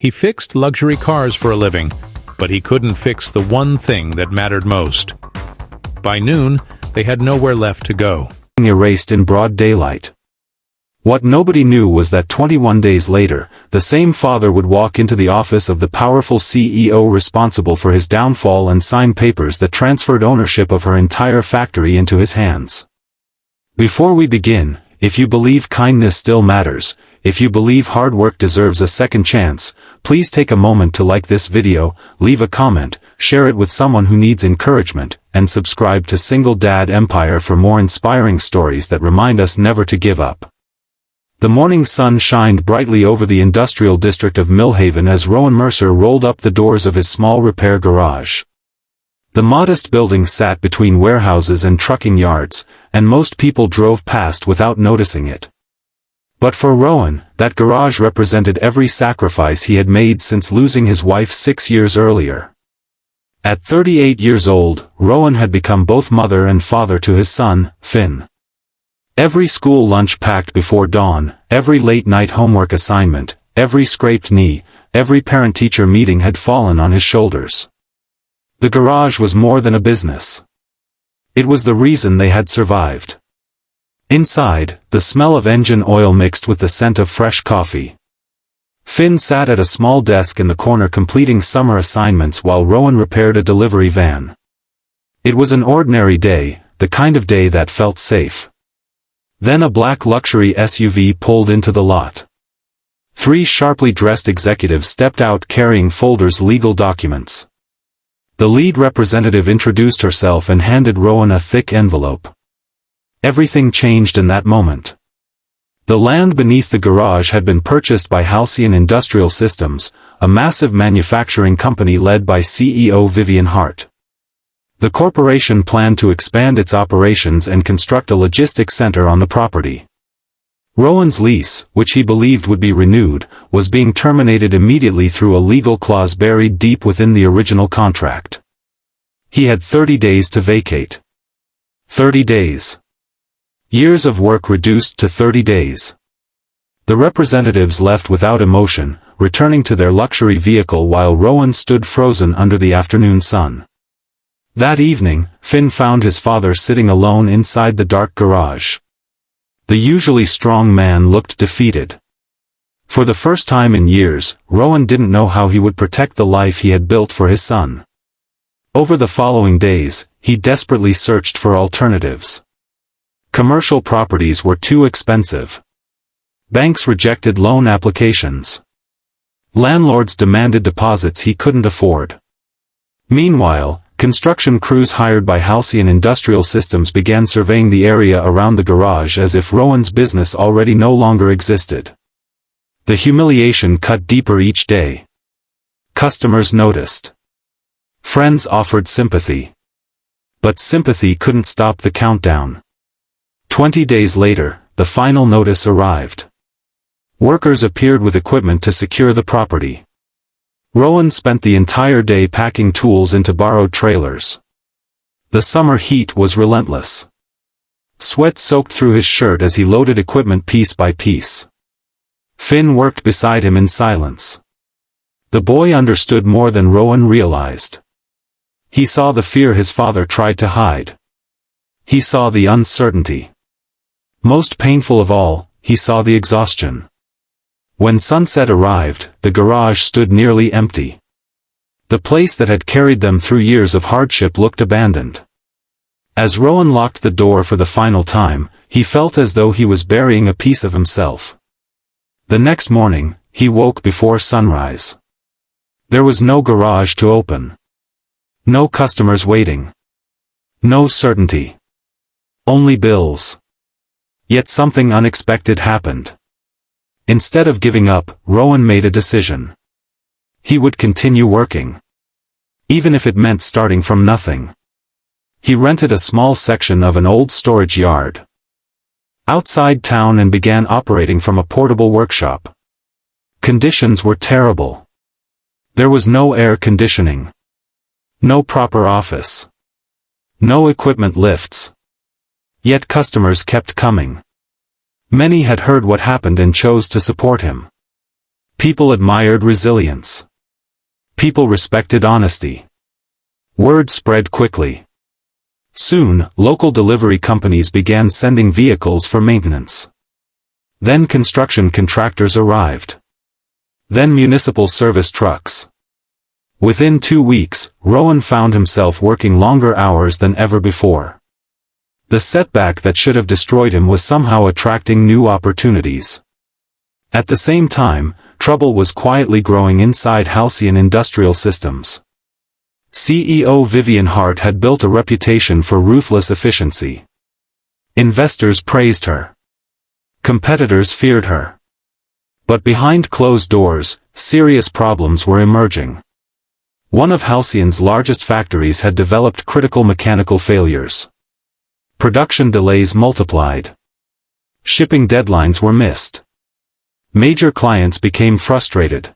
He fixed luxury cars for a living, but he couldn't fix the one thing that mattered most. By noon, they had nowhere left to go. Erased in broad daylight. What nobody knew was that 21 days later, the same father would walk into the office of the powerful CEO responsible for his downfall and sign papers that transferred ownership of her entire factory into his hands. Before we begin, if you believe kindness still matters, if you believe hard work deserves a second chance, please take a moment to like this video, leave a comment, share it with someone who needs encouragement, and subscribe to Single Dad Empire for more inspiring stories that remind us never to give up. The morning sun shined brightly over the industrial district of Millhaven as Rowan Mercer rolled up the doors of his small repair garage. The modest building sat between warehouses and trucking yards, and most people drove past without noticing it. But for Rowan, that garage represented every sacrifice he had made since losing his wife 6 years earlier. At 38 years old, Rowan had become both mother and father to his son, Finn. Every school lunch packed before dawn, every late-night homework assignment, every scraped knee, every parent-teacher meeting had fallen on his shoulders. The garage was more than a business. It was the reason they had survived. Inside, the smell of engine oil mixed with the scent of fresh coffee. Finn sat at a small desk in the corner completing summer assignments while Rowan repaired a delivery van. It was an ordinary day, the kind of day that felt safe. Then a black luxury SUV pulled into the lot. 3 sharply dressed executives stepped out carrying folders of legal documents. The lead representative introduced herself and handed Rowan a thick envelope. Everything changed in that moment. The land beneath the garage had been purchased by Halcyon Industrial Systems, a massive manufacturing company led by CEO Vivian Hart. The corporation planned to expand its operations and construct a logistics center on the property. Rowan's lease, which he believed would be renewed, was being terminated immediately through a legal clause buried deep within the original contract. He had 30 days to vacate. 30 days. Years of work reduced to 30 days. The representatives left without emotion, returning to their luxury vehicle while Rowan stood frozen under the afternoon sun. That evening, Finn found his father sitting alone inside the dark garage. The usually strong man looked defeated. For the first time in years, Rowan didn't know how he would protect the life he had built for his son. Over the following days, he desperately searched for alternatives. Commercial properties were too expensive. Banks rejected loan applications. Landlords demanded deposits he couldn't afford. Meanwhile, construction crews hired by Halcyon Industrial Systems began surveying the area around the garage as if Rowan's business already no longer existed. The humiliation cut deeper each day. Customers noticed. Friends offered sympathy. But sympathy couldn't stop the countdown. 20 days later, the final notice arrived. Workers appeared with equipment to secure the property. Rowan spent the entire day packing tools into borrowed trailers. The summer heat was relentless. Sweat soaked through his shirt as he loaded equipment piece by piece. Finn worked beside him in silence. The boy understood more than Rowan realized. He saw the fear his father tried to hide. He saw the uncertainty. Most painful of all, he saw the exhaustion. When sunset arrived, the garage stood nearly empty. The place that had carried them through years of hardship looked abandoned. As Rowan locked the door for the final time, he felt as though he was burying a piece of himself. The next morning, he woke before sunrise. There was no garage to open. No customers waiting. No certainty. Only bills. Yet something unexpected happened. Instead of giving up, Rowan made a decision. He would continue working. Even if it meant starting from nothing. He rented a small section of an old storage yard outside town and began operating from a portable workshop. Conditions were terrible. There was no air conditioning. No proper office. No equipment lifts. Yet customers kept coming. Many had heard what happened and chose to support him. People admired resilience. People respected honesty. Word spread quickly. Soon, local delivery companies began sending vehicles for maintenance. Then construction contractors arrived. Then municipal service trucks. Within 2 weeks, Rowan found himself working longer hours than ever before. The setback that should have destroyed him was somehow attracting new opportunities. At the same time, trouble was quietly growing inside Halcyon Industrial Systems. CEO Vivian Hart had built a reputation for ruthless efficiency. Investors praised her. Competitors feared her. But behind closed doors, serious problems were emerging. One of Halcyon's largest factories had developed critical mechanical failures. Production delays multiplied. Shipping deadlines were missed. Major clients became frustrated.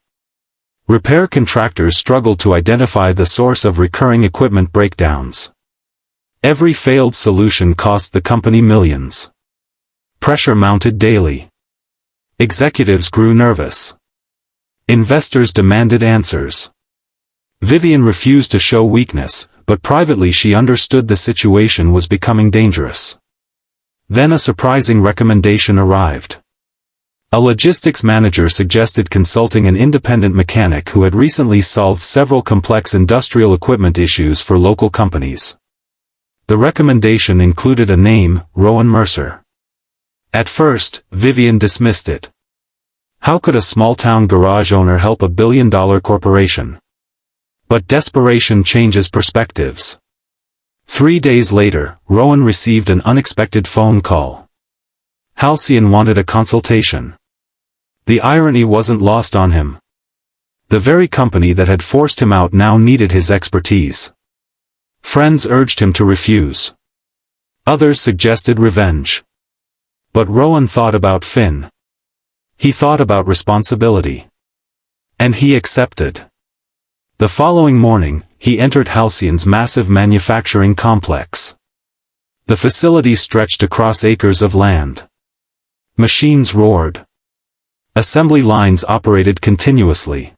Repair contractors struggled to identify the source of recurring equipment breakdowns. Every failed solution cost the company millions. Pressure mounted daily. Executives grew nervous. Investors demanded answers. Vivian refused to show weakness, but privately she understood the situation was becoming dangerous. Then a surprising recommendation arrived. A logistics manager suggested consulting an independent mechanic who had recently solved several complex industrial equipment issues for local companies. The recommendation included a name, Rowan Mercer. At first, Vivian dismissed it. How could a small-town garage owner help a billion-dollar corporation? But desperation changes perspectives. 3 days later, Rowan received an unexpected phone call. Halcyon wanted a consultation. The irony wasn't lost on him. The very company that had forced him out now needed his expertise. Friends urged him to refuse. Others suggested revenge. But Rowan thought about Finn. He thought about responsibility. And he accepted. The following morning, he entered Halcyon's massive manufacturing complex. The facility stretched across acres of land. Machines roared. Assembly lines operated continuously.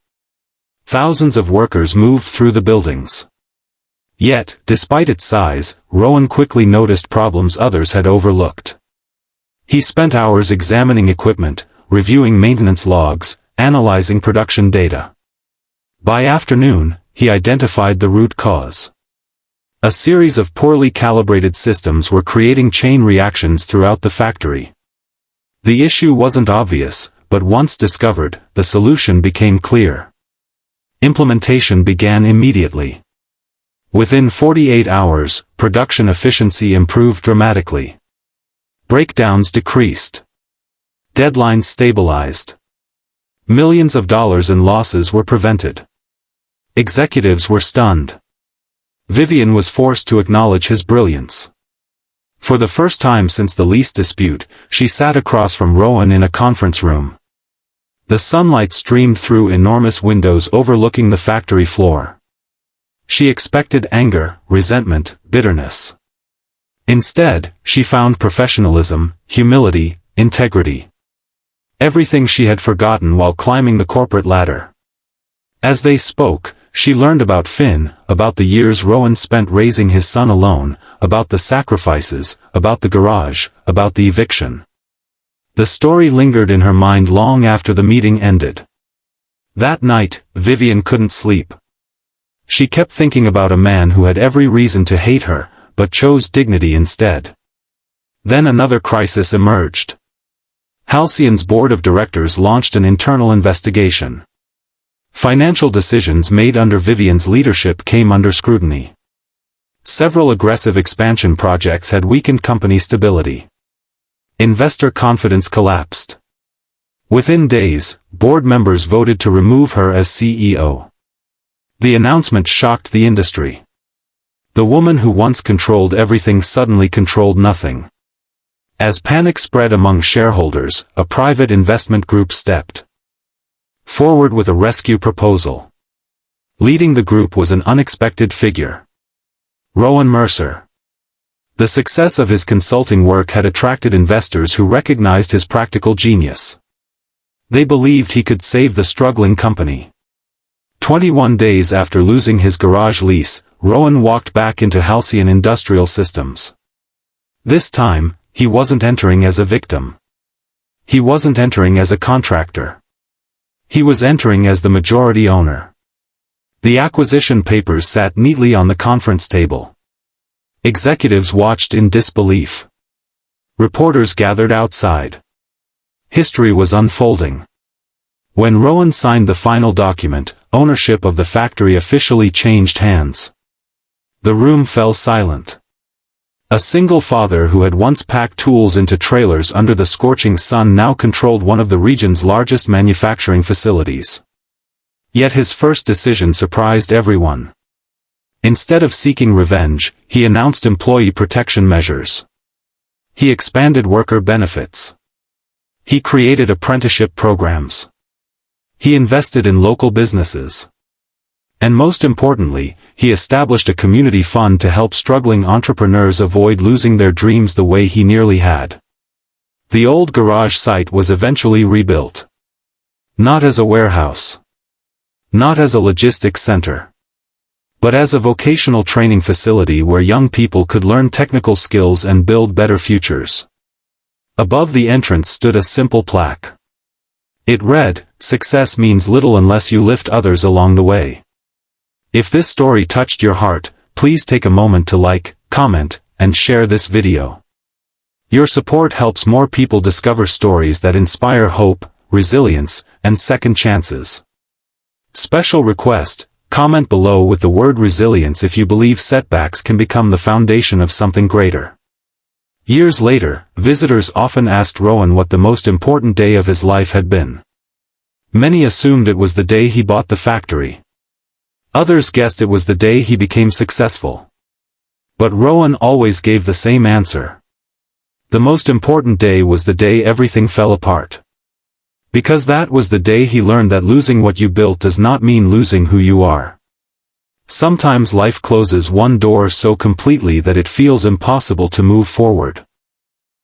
Thousands of workers moved through the buildings. Yet, despite its size, Rowan quickly noticed problems others had overlooked. He spent hours examining equipment, reviewing maintenance logs, analyzing production data. By afternoon, he identified the root cause. A series of poorly calibrated systems were creating chain reactions throughout the factory. The issue wasn't obvious, but once discovered, the solution became clear. Implementation began immediately. Within 48 hours, production efficiency improved dramatically. Breakdowns decreased. Deadlines stabilized. Millions of dollars in losses were prevented. Executives were stunned. Vivian was forced to acknowledge his brilliance. For the first time since the lease dispute, she sat across from Rowan in a conference room. The sunlight streamed through enormous windows overlooking the factory floor. She expected anger, resentment, bitterness. Instead, she found professionalism, humility, integrity. Everything she had forgotten while climbing the corporate ladder. As they spoke, she learned about Finn, about the years Rowan spent raising his son alone, about the sacrifices, about the garage, about the eviction. The story lingered in her mind long after the meeting ended. That night, Vivian couldn't sleep. She kept thinking about a man who had every reason to hate her, but chose dignity instead. Then another crisis emerged. Halcyon's board of directors launched an internal investigation. Financial decisions made under Vivian's leadership came under scrutiny. Several aggressive expansion projects had weakened company stability. Investor confidence collapsed. Within days, board members voted to remove her as CEO. The announcement shocked the industry. The woman who once controlled everything suddenly controlled nothing. As panic spread among shareholders, a private investment group stepped forward with a rescue proposal. Leading the group was an unexpected figure. Rowan Mercer. The success of his consulting work had attracted investors who recognized his practical genius. They believed he could save the struggling company. 21 days after losing his garage lease, Rowan walked back into Halcyon Industrial Systems. This time, he wasn't entering as a victim. He wasn't entering as a contractor. He was entering as the majority owner. The acquisition papers sat neatly on the conference table. Executives watched in disbelief. Reporters gathered outside. History was unfolding. When Rowan signed the final document, ownership of the factory officially changed hands. The room fell silent. A single father who had once packed tools into trailers under the scorching sun now controlled one of the region's largest manufacturing facilities. Yet his first decision surprised everyone. Instead of seeking revenge, he announced employee protection measures. He expanded worker benefits. He created apprenticeship programs. He invested in local businesses. And most importantly, he established a community fund to help struggling entrepreneurs avoid losing their dreams the way he nearly had. The old garage site was eventually rebuilt. Not as a warehouse. Not as a logistics center. But as a vocational training facility where young people could learn technical skills and build better futures. Above the entrance stood a simple plaque. It read, "Success means little unless you lift others along the way." If this story touched your heart, please take a moment to like, comment, and share this video. Your support helps more people discover stories that inspire hope, resilience, and second chances. Special request, comment below with the word resilience if you believe setbacks can become the foundation of something greater. Years later, visitors often asked Rowan what the most important day of his life had been. Many assumed it was the day he bought the factory. Others guessed it was the day he became successful. But Rowan always gave the same answer. The most important day was the day everything fell apart. Because that was the day he learned that losing what you built does not mean losing who you are. Sometimes life closes one door so completely that it feels impossible to move forward.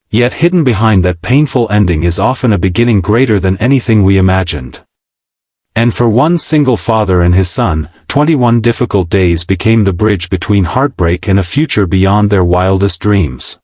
Yet hidden behind that painful ending is often a beginning greater than anything we imagined. And for one single father and his son, 21 difficult days became the bridge between heartbreak and a future beyond their wildest dreams.